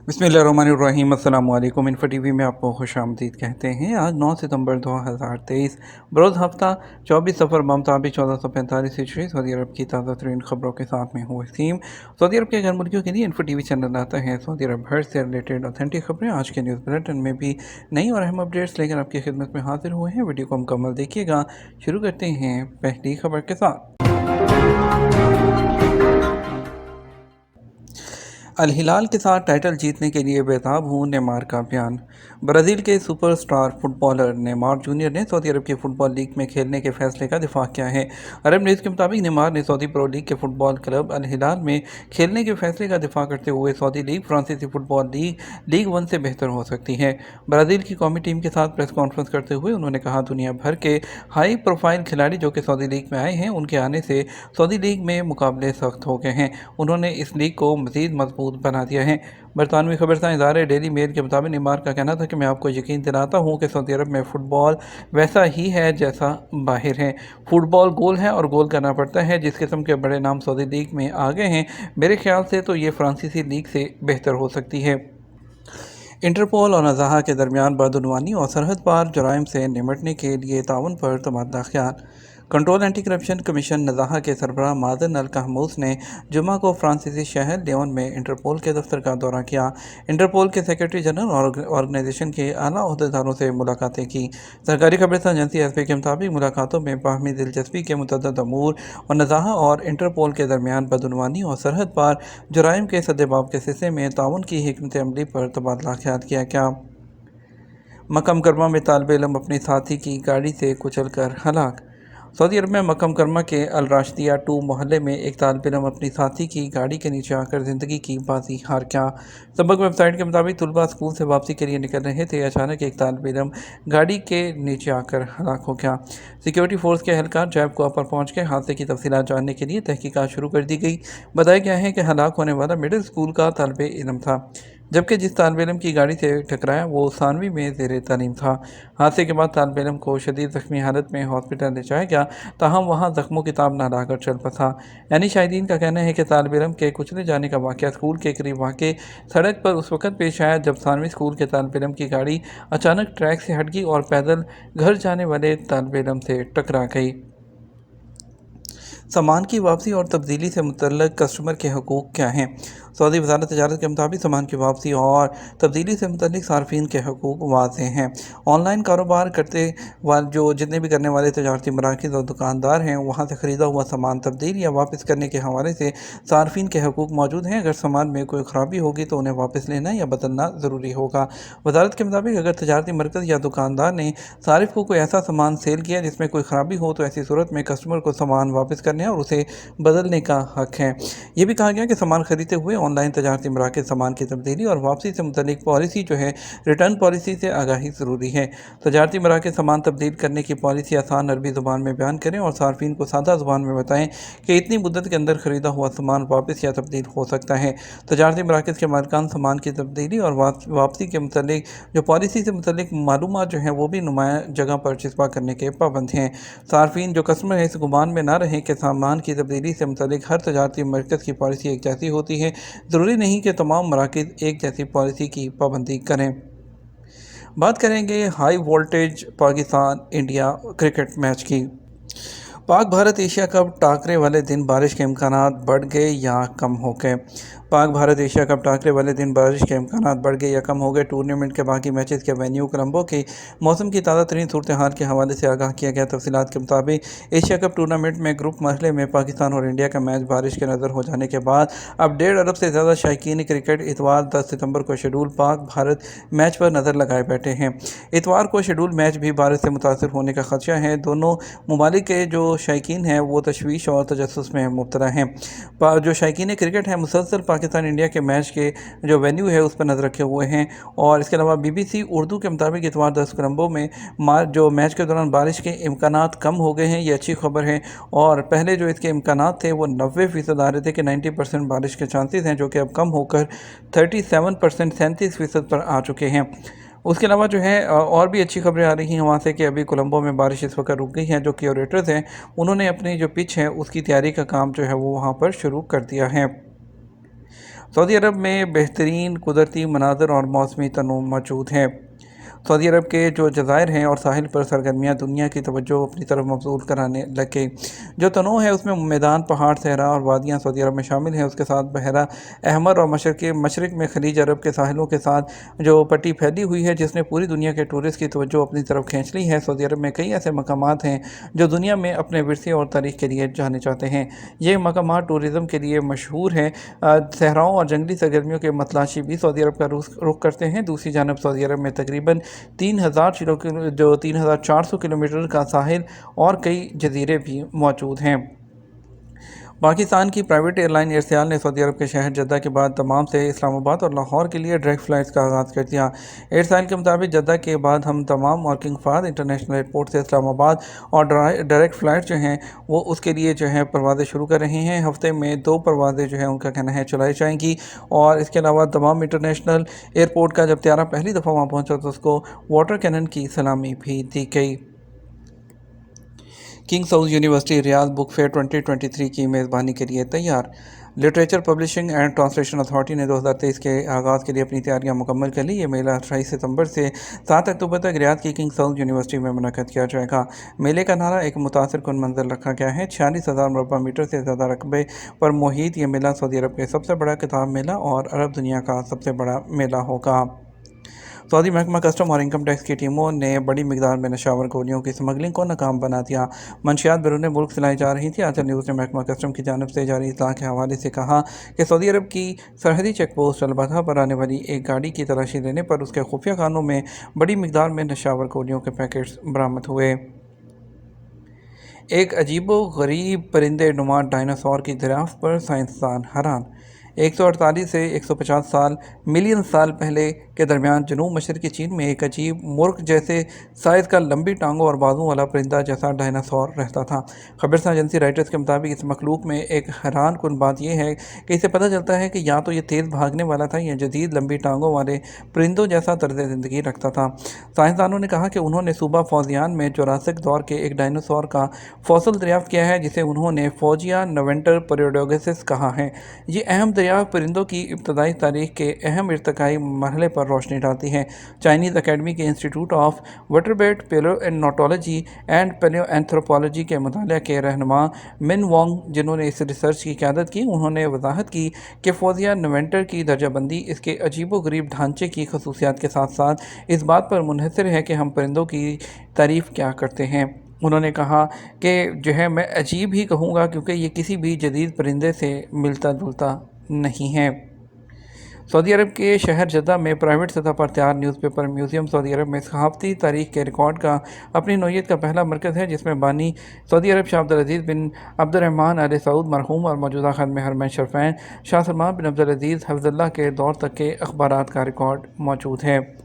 बिस्मिल्लाहिर्रहमानिर्रहीम। अस्सलाम वालेकुम। इन्फो टीवी में आपको खुश आमदीद कहते हैं। आज 9 सितंबर 2023 बरोज़ हफ्ता 24 सफ़र मुताबिक 1445 हिजरी सऊदी अरब की ताज़ा तरीन खबरों के साथ में हूँ वसीम। सऊदी अरब के घर मुल्कियों के लिए इन्फो टीवी चैनल आता है सऊदी अरब भर से रिलेटेड ऑथेंटिक खबरें। आज के न्यूज़ बुलेटिन में भी नई और अहम अपडेट्स लेकर आपकी खिदमत में हाजिर हुए हैं। वीडियो को मुकम्मल देखिएगा। शुरू करते हैं पहली खबर के साथ। अल हिलाल के साथ टाइटल जीतने के लिए बेताब हूँ, नेमार का बयान। ब्राज़ील के सुपरस्टार फुटबॉलर नेमार जूनियर ने सऊदी अरब की फ़ुटबॉल लीग में खेलने के फैसले का दिफा किया है। अरब न्यूज़ के मुताबिक नेमार ने सऊदी प्रो लीग के फुटबॉल क्लब अल हिलाल में खेलने के फैसले का दिफा करते हुए सऊदी लीग फ्रांसीसी फुटबॉल लीग वन से बेहतर हो सकती है। ब्राज़ील की कौमी टीम के साथ प्रेस कॉन्फ्रेंस करते हुए उन्होंने कहा, दुनिया भर के हाई प्रोफाइल खिलाड़ी जो कि सऊदी लीग में आए हैं, उनके आने से सऊदी लीग में मुकाबले सख्त हो गए हैं। उन्होंने इस लीग को मज़ीद मजबूत बना दिया है। बरतानवी खबरसां इदारे डेली मेल के मुताबिक नेमार का कहना था कि मैं आपको यकीन दिलाता हूँ कि सऊदी अरब में फ़ुटबॉल वैसा ही है जैसा बाहर है। फ़ुटबॉल गोल है और गोल करना पड़ता है। जिस किस्म के बड़े नाम सऊदी लीग में आ गए हैं, मेरे ख्याल से तो ये फ्रांसीसी लीग से बेहतर हो सकती है। इंटरपोल और नज़ाहा के दरमियान बदउनवानी और सरहद पार जराइम से निमटने के लिए ताउन पर तबादला ख्याल। कंट्रोल एंटी करप्शन कमीशन नज़ाहा के सरबराह मादन अल कहमूस ने जुमा को फ्रांसीसी शहर लियोन में इंटरपोल के दफ्तर का दौरा किया। इंटरपोल के सेक्रेटरी जनरल और ऑर्गेनाइजेशन के आला अहदेदारों से मुलाकातें की। सरकारी खबरसां एजेंसी एफपी के मुताबिक मुलाकातों में बाहमी दिलचस्पी के मुतअद्दिद अमूर और नज़ाहा और इंटरपोल के दरमियान बदउनवानी और सरहद पार जराइम के सद्देबाब के सिलसिले में ताउन की हिकमत अमली पर तबादला ख्याल किया गया। मक्का मुकर्रमा में तालिब इल्म अपने साथी की गाड़ी से कुचल कर हलाक। सऊदी अरब में मक्का मुकर्रमा के अल राशिदिया 2 मोहल्ले में एक तालिब इल्म अपनी साथी की गाड़ी के नीचे आकर ज़िंदगी की बाजी हार गया। सबक वेबसाइट के मुताबिक तुलबा स्कूल से वापसी के लिए निकल रहे थे। अचानक एक तालिब इल्म गाड़ी के नीचे आकर हलाक हो गया। सिक्योरिटी फोर्स के एहलकार जैब कुआ पर पहुँच के हादसे की तफसीलात जानने के लिए तहकीकात शुरू कर दी गई। बताया गया है कि हलाक होने वाला मिडिल स्कूल का तालिब इल्म था, जबकि जिस तालिब इल्म की गाड़ी से टकराया वो सानवी में ज़ेर तालीम था। हादसे के बाद तालिब इल्म को शदीद ज़ख्मी हालत में हॉस्पिटल ले जाया गया, ताहम वहाँ ज़ख्मों की ताब न लाकर चल बसा। यानी शाहिदीन का कहना है कि तालिब इल्म के कुचले जाने का वाक़या स्कूल के करीब वाक़े सड़क पर उस वक़्त पेश आया जब सानवी स्कूल के तालिब इल्म की गाड़ी अचानक ट्रैक से हट गई और पैदल घर जाने वाले तालिब इल्म से टकरा गई। सामान की वापसी और तब्दीली से मुतल्लिक़ कस्टमर के हकूक़ क्या हैं? सऊदी वज़ारत तिजारत के मुताबिक सामान की वापसी और तब्दीली से मुतल्लिक़ सार्फिन के हकूक़ वाज़ेह हैं। ऑनलाइन कारोबार करते वाले जितने भी करने वाले तजारती मराकिज़ और दुकानदार हैं, वहाँ से ख़रीदा हुआ सामान तब्दील या वापस करने के हवाले से सार्फिन के हकूक़ मौजूद हैं। अगर सामान में कोई ख़राबी होगी तो उन्हें वापस लेना या बदलना ज़रूरी होगा। वज़ारत के मुताबिक अगर तजारती मरकज़ या दुकानदार ने सारिफ को कोई ऐसा सामान सेल किया जिसमें कोई ख़राबी हो, तो ऐसी सूरत में कस्टमर को सामान वापस करने और उसे बदलने का हक़ है। ये भी कहा गया कि सामान खरीदते हुए ऑनलाइन तजारती मराकिज़ सामान की तब्दीली और वापसी से मुतल्लिक़ पॉलिसी जो है रिटर्न पॉलिसी से आगाही ज़रूरी है। तजारती मराकिज़ सामान तब्दील करने की पॉलिसी आसान अरबी ज़ुबान में बयान करें और सार्फिन को सादा ज़ुबान में बताएँ कि इतनी मुद्दत के अंदर ख़रीदा हुआ सामान वापस या तब्दील हो सकता है। तजारती मराकिज़ के मालिकान सामान की तब्दीली और वापसी के मुतल्लिक़ जो पॉलिसी से मुतल्लिक़ मालूमात जो हैं वो भी नुमाया जगह पर चिस्पा करने के पाबंद हैं। सार्फिन जो कस्टमर है इस गुमान में ना रहें कि सामान की तब्दीली से मुतल्लिक़ हर तजारती मरकज़ की पॉलिसी एक जैसी होती है। ज़रूरी नहीं कि तमाम मराकिज़ एक जैसी पॉलिसी की पाबंदी करें। बात करेंगे high voltage Pakistan India cricket match की। पाक भारत एशिया कप टाकरे वाले दिन बारिश के इम्कानात बढ़ गए या कम हो गए? पाक भारत एशिया कप टाकरे वाले दिन बारिश के इम्कानात बढ़ गए या कम हो गए? टूर्नामेंट के बाकी मैचेस के वेन्यू कोलंबो की मौसम की ताज़ा तरीन सूरत हाल के हवाले से आगाह किया गया। तफसीलात के मुताबिक एशिया कप टूर्नामेंट में ग्रुप मरहले में पाकिस्तान और इंडिया का मैच बारिश के नज़र हो जाने के बाद अब 1.5 अरब से ज़्यादा शायकीन क्रिकेट इतवार 10 सितंबर को शेड्यूल पाक भारत मैच पर नज़र लगाए बैठे हैं। इतवार को शेड्यूल मैच भी बारिश से मुतासर होने का खदशा है। दोनों ममालिक के जो शायकीन हैं वो तशवीश और तजस्सुस में मुब्तला हैं। जो शायकीन क्रिकेट हैं मुसलसल पाकिस्तान इंडिया के मैच के जो वेन्यू है उस पर नज़र रखे हुए हैं। और इसके अलावा BBC उर्दू के मुताबिक इतवार 10 कोलंबो में जो मैच के दौरान बारिश के इम्कानात कम हो गए हैं, ये अच्छी खबर है। और पहले जो इसके इम्कानात थे वो 90% आ रहे थे कि 90% बारिश के चांसेस हैं, जो कि अब कम होकर 37% 37% पर आ चुके हैं। उसके अलावा जो है और भी अच्छी खबरें आ रही हैं वहाँ से कि अभी कोलंबो में बारिश इस वक्त रुक गई है। जो क्यूरेटर्स हैं उन्होंने अपनी जो पिच है उसकी तैयारी का काम जो है वो वहाँ पर शुरू कर दिया है। सऊदी अरब में बेहतरीन कुदरती मनाज़र और मौसमी तनों मौजूद हैं। सऊदी अरब के जो जज़ायर हैं और साहिल पर सरगर्मियाँ दुनिया की तवज्जो अपनी तरफ मबज़ूल कराने लगे। जो तनों है उसमें मैदान, पहाड़, सहरा और वादियाँ सऊदी अरब में शामिल हैं। उसके साथ बहरा अहमर और मशरक़ में खलीज अरब के साहिलों के साथ जो पट्टी फैली हुई है, जिसने पूरी दुनिया के टूरिस्ट की तवज्जो अपनी तरफ खींच ली है। सऊदी अरब में कई ऐसे मकामात हैं जो दुनिया में अपने विरसे और तारीख़ के लिए जाने जाते हैं। ये मकामात टूरिज़म के लिए मशहूर हैं। सहराओं और जंगली सरगर्मियों के मतलाशी भी सऊदी अरब का रुख करते हैं। दूसरी जानब सऊदी अरब में तकरीबन 3,400 किलोमीटर का साहिल और कई जजीरे भी मौजूद हैं। पाकिस्तान की प्राइवेट एयरलाइन एयरसेल ने सऊदी अरब के शहर जद्दा के बाद दमाम से इस्लामाबाद और लाहौर के लिए डायरेक्ट फ़्लाइट्स का आगाज़ कर दिया। एयरसेल के मुताबिक जद्दा के बाद हम तमाम और किंग फहद इंटरनेशनल एयरपोर्ट से इस्लामाबाद और डायरेक्ट फ़्लाइट जो हैं वो उसके लिए जो है परवाज़ें शुरू कर रहे हैं। हफ्ते में 2 परवाज़ें जो हैं उनका कहना है चलाई जाएंगी। और इसके अलावा तमाम इंटरनेशनल एयरपोर्ट का जब त्यारा पहली दफ़ा वहाँ पहुँचा तो उसको वाटर कैनन की सलामी भी दी गई। King Saud university Riyadh book fair 2023 की मेज़बानी के लिए तैयार। Literature publishing and translation authority ने 2023 के आगाज़ के लिए अपनी तैयारियां मुकम्मल कर ली। ये मेला 28 सितंबर से 7 अक्टूबर तक रियाद की किंग सऊद यूनिवर्सिटी में मुनक़्क़द किया जाएगा। मेले का नारा एक मुतासिर कुन मंजर रखा गया है। 46,000 मुरब्बा मीटर से ज़्यादा रकबे पर मुहित ये मेला सऊदी अरब के सबसे बड़ा किताब मेला और अरब दुनिया का सबसे बड़ा मेला होगा। सऊदी महकमा कस्टम और इनकम टैक्स की टीमों ने बड़ी मिकदार में नशावर गोलियों की स्मगलिंग को नाकाम बना दिया। मंशियात बैरून मुल्क से लाई जा रही थी। आजल न्यूज़ ने महकमा कस्टम की जानिब से जारी इत्तला के हवाले से कहा कि सऊदी अरब की सरहदी चेक पोस्ट अलबधा पर आने वाली एक गाड़ी की तलाशी लेने पर उसके खुफिया खानों में बड़ी मिकदार में नशावर गोलियों के पैकेट्स बरामद हुए। एक अजीबो गरीब परिंदे नुमा डायनासोर की दरियाफ्त पर साइंसदान हैरान। 148 से 150 मिलियन साल पहले के दरमियान जनूब मशरक़ी चीन में एक अजीब मुर्ग जैसे साइज़ का लंबी टांगों और बाजुओं वाला परिंदा जैसा डायनासोर रहता था। खबरसां एजेंसी राइटर्स के मुताबिक इस मखलूक में एक हैरान कुन बात यह है कि इससे पता चलता है कि या तो ये तेज़ भागने वाला था या जदीद लंबी टांगों वाले परिंदों जैसा तर्ज ज़िंदगी रखता था। साइंसदानों ने कहा कि उन्होंने सूबा फौजियान में जुरासिक दौर के एक डायनासोर का फॉसिल दरियाफ्त किया है, जिसे उन्होंने फोजिया नवेंटर पेरियोडोसिस कहा है। ये अहम दरियाफ्त परिंदों की इब्तदाई तारीख के अहम इर्तिकाई मरहले पर रोशनी डालती है। चाइनीज़ अकेडमी के इंस्टीट्यूट ऑफ वर्टेब्रेट पेलियोनटोलॉजी एंड पेलियोएंथ्रोपोलॉजी के मुतालिया के रहनुमा मिन वोंग, जिन्होंने इस रिसर्च की क़यादत की, उन्होंने वजाहत की कि फोजिया नवेंटर की दर्जाबंदी इसके अजीबोगरीब ढांचे की खसूसियात के साथ साथ इस बात पर मुनहसर है कि हम परिंदों की तारीफ़ क्या करते हैं। उन्होंने कहा कि जो है मैं अजीब ही कहूँगा क्योंकि ये किसी भी जदीद परिंदे से मिलता जुलता नहीं है। सऊदी अरब के शहर जद्दा में प्राइवेट सतह पर तैयार न्यूज़पेपर म्यूज़ियम सऊदी अरब में सहाफ़ती तारीख़ के रिकॉर्ड का अपनी नौइयत का पहला मरकज़ है, जिसमें बानी सऊदी अरब शाह अब्दुल अज़ीज़ बिन अब्दुर्रहमान आले सऊद मरहूम और मौजूदा खादिम हरमैन शरीफ़ैन शाह सलमान बिन अब्दुल अज़ीज़ हफ़्ज़ुल्लाह के दौर तक के अखबारात का रिकॉर्ड मौजूद है।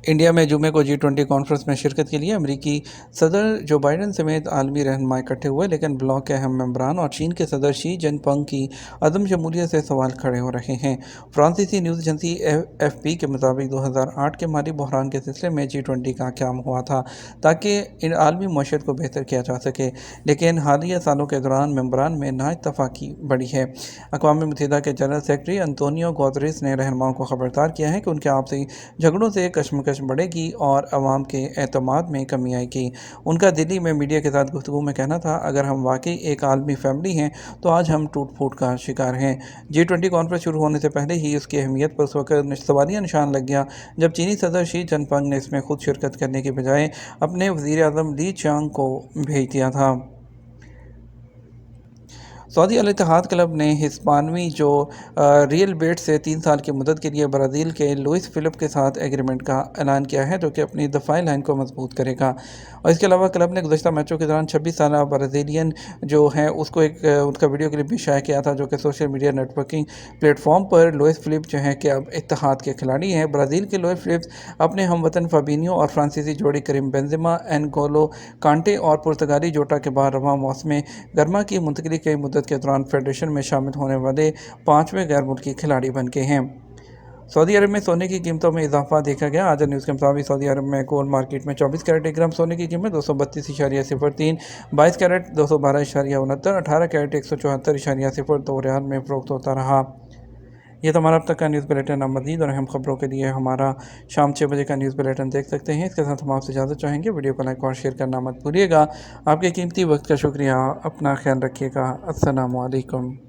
इंडिया में जुमे को G20 कॉन्फ्रेंस में शिरकत के लिए अमेरिकी सदर जो बाइडन समेत आलमी रहनुमा इकट्ठे हुए, लेकिन ब्लॉक के अहम मेंबरान और चीन के सदर शी जिनपिंग की अदम शमूलियत से सवाल खड़े हो रहे हैं। फ्रांसीसी न्यूज़ एजेंसी AFP के मुताबिक 2008 के माली बहरान के सिलसिले में G20 का क़याम हुआ था ताकि इन आलमी मईशत को बेहतर किया जा सके, लेकिन हालिया सालों के दौरान मेंबरान में नाइत्तफ़ाक़ी बढ़ी है। अक़वाम मुत्तहिदा के जनरल सेक्रेटरी अंतोनियो गुतेरेस ने रहनुमाओं को खबरदार किया है कि उनके आपसी झगड़ों से कशमकश बढ़ेगी और अवाम के एतमाद में कमी आएगी। उनका दिल्ली में मीडिया के साथ गुफ्तगू में कहना था, अगर हम वाकई एक आलमी फैमिली हैं तो आज हम टूट फूट का शिकार हैं। G20 कॉन्फ्रेंस शुरू होने से पहले ही उसकी अहमियत पर उस वक्त सवालिया निशान लग गया जब चीनी सदर शी जिनपिंग ने इसमें खुद शिरकत करने के बजाय अपने वज़ीर आज़म ली चांग को भेज दिया था। सऊदी अल इत्तेहाद क्लब ने हिस्पानवी जो रियल बेट से 3 साल की मुद्दत के लिए ब्राज़ील के लुइस फिलिप के साथ एग्रीमेंट का ऐलान किया है, जो कि अपनी दफाई लाइन को मजबूत करेगा। और इसके अलावा क्लब ने गुज़श्ता मैचों के दौरान 26 साल ब्राज़ीलियन जो है उसको एक उनका वीडियो क्लिप भी शाया किया था, जो कि सोशल मीडिया नेटवर्किंग प्लेटफॉर्म पर लुइस फिलिप जो है कि अब इत्तेहाद के खिलाड़ी हैं। ब्राज़ील के लुइस फिलिप अपने हमवतन फाबिनियो और फ्रांसीसी जोड़ी करीम बेंजेमा, एनगोलो कांटे और पुर्तगाली जोटा के बाद रवां मौसम गर्मा की मुंतकली के मुद्दत के दौरान फेडरेशन में शामिल होने वाले 5वें गैर मुल्की खिलाड़ी बन गए हैं। सऊदी अरब में सोने की कीमतों में इजाफा देखा गया। आज न्यूज़ के मुताबिक सऊदी अरब में गोल्ड मार्केट में 24 कैरेट 1 ग्राम सोने की कीमत 232.03, 22 कैरेट 212.69, 18 कैरेट 174.02 रियाल में फरोख्त होता रहा। یہ تو ہمارا اب تک کا نیوز بلیٹن، اب مزید اور اہم خبروں کے لیے ہمارا شام 6 بجے کا نیوز بلیٹن دیکھ سکتے ہیں۔ اس کے ساتھ ہم آپ سے اجازت چاہیں گے، ویڈیو کو لائک اور شیئر کرنا مت بھولیے گا۔ آپ کے قیمتی وقت کا شکریہ، اپنا خیال رکھیے گا۔ السلام علیکم۔